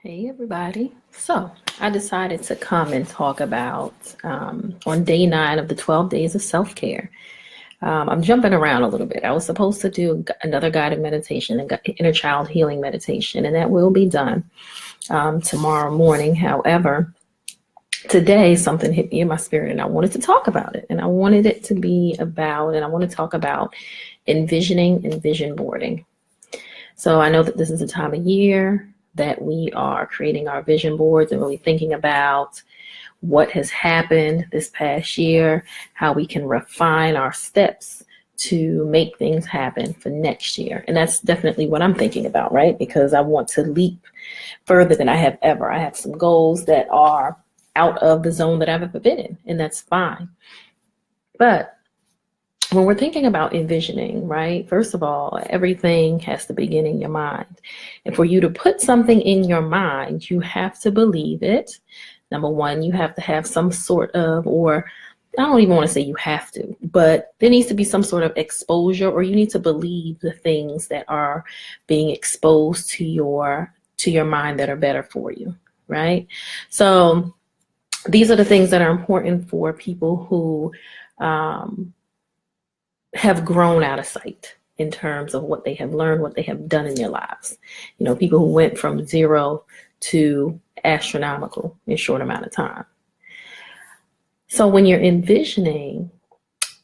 Hey everybody. So I decided to come and talk about on day 9 of the 12 days of self-care. I'm jumping around a little bit. I was supposed to do another guided meditation, an inner child healing meditation, and that will be done tomorrow morning. However, today something hit me in my spirit and I wanted to talk about it. And I wanted it to be about, and I want to talk about envisioning and vision boarding. So I know that this is a time of year that we are creating our vision boards and really thinking about what has happened this past year, how we can refine our steps to make things happen for next year. And that's definitely what I'm thinking about, right? Because I want to leap further than I have ever. I have some goals that are out of the zone that I've ever been in, and that's fine. But when we're thinking about envisioning, right, first of all, everything has to begin in your mind. And for you to put something in your mind, you have to believe it. Number one, you have to have some sort of, or I don't even want to say you have to, but there needs to be some sort of exposure, or you need to believe the things that are being exposed to your mind that are better for you, right? So these are the things that are important for people who have grown out of sight in terms of what they have learned, what they have done in their lives. You know, people who went from 0 to astronomical in a short amount of time. So when you're envisioning,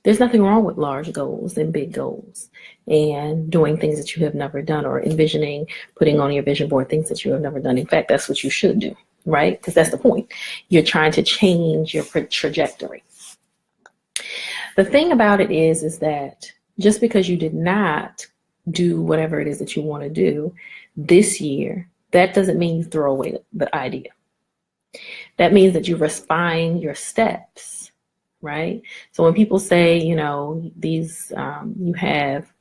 there's nothing wrong with large goals and big goals and doing things that you have never done, or envisioning, putting on your vision board things that you have never done. In fact, that's what you should do, right? Because that's the point. You're trying to change your trajectory. The thing about it is that just because you did not do whatever it is that you want to do this year, that doesn't mean you throw away the idea. That means that you refine your steps, right? So when people say, you know, these, you have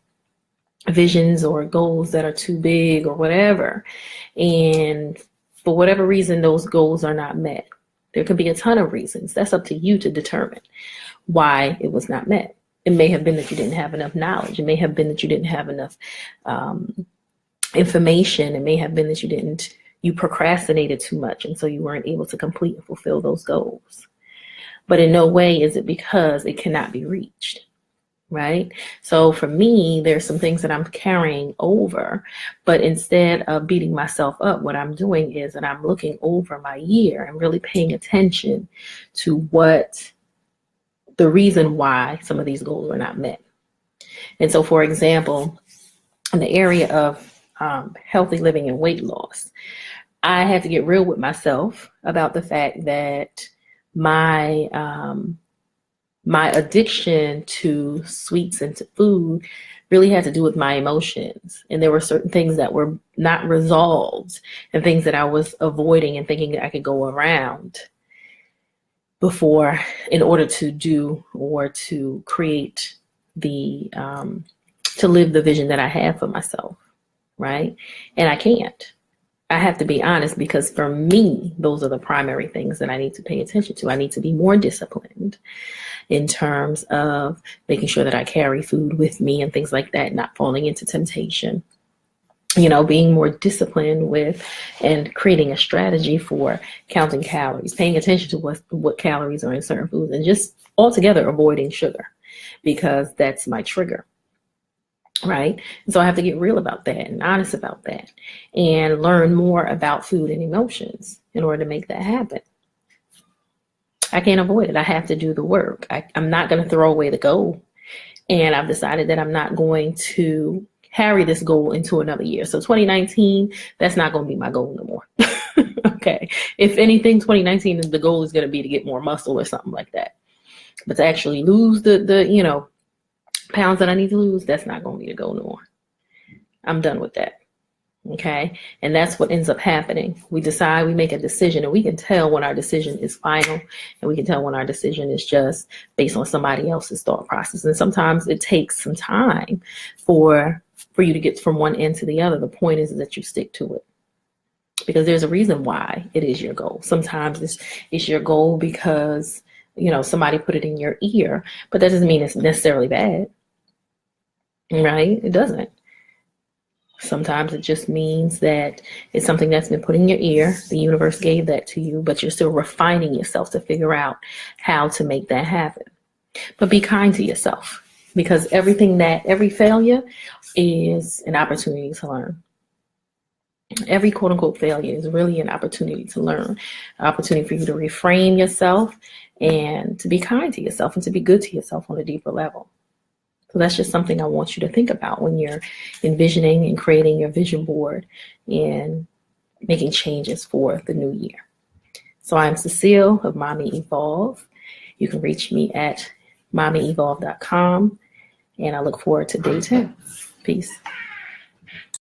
visions or goals that are too big or whatever, and for whatever reason, those goals are not met. There could be a ton of reasons. That's up to you to determine why it was not met. It may have been that you didn't have enough knowledge. It may have been that you didn't have enough information. It may have been that you procrastinated too much, and so you weren't able to complete and fulfill those goals. But in no way is it because it cannot be reached, right? So for me, there's some things that I'm carrying over, but instead of beating myself up, what I'm doing is that I'm looking over my year and really paying attention to what the reason why some of these goals are not met. And so, for example, in the area of healthy living and weight loss, I had to get real with myself about the fact that my addiction to sweets and to food really had to do with my emotions. And there were certain things that were not resolved and things that I was avoiding and thinking that I could go around before, in order to do or to create the, to live the vision that I have for myself, right? And I can't. I have to be honest, because for me, those are the primary things that I need to pay attention to. I need to be more disciplined in terms of making sure that I carry food with me and things like that, not falling into temptation. You know, being more disciplined with and creating a strategy for counting calories, paying attention to what calories are in certain foods, and just altogether avoiding sugar, because that's my trigger, right? And so I have to get real about that and honest about that and learn more about food and emotions in order to make that happen. I can't avoid it. I have to do the work. I'm not going to throw away the goal. And I've decided that I'm not going to carry this goal into another year. So 2019, that's not going to be my goal no more. Okay. If anything, 2019 the goal is going to be to get more muscle or something like that. But to actually lose the pounds that I need to lose, that's not going to be the goal no more. I'm done with that. Okay. And that's what ends up happening. We decide, we make a decision, and we can tell when our decision is final, and we can tell when our decision is just based on somebody else's thought process. And sometimes it takes some time for you to get from one end to the other. The point is that you stick to it, because there's a reason why it is your goal. Sometimes it's your goal because, you know, somebody put it in your ear, but that doesn't mean it's necessarily bad, right? It doesn't. Sometimes it just means that it's something that's been put in your ear. The universe gave that to you, but you're still refining yourself to figure out how to make that happen. But be kind to yourself, because every failure is an opportunity to learn. Every quote unquote failure is really an opportunity to learn, an opportunity for you to reframe yourself and to be kind to yourself and to be good to yourself on a deeper level. So that's just something I want you to think about when you're envisioning and creating your vision board and making changes for the new year. So I'm Cecile of Mommy Evolve. You can reach me at mommyevolve.com, and I look forward to day 10. Peace.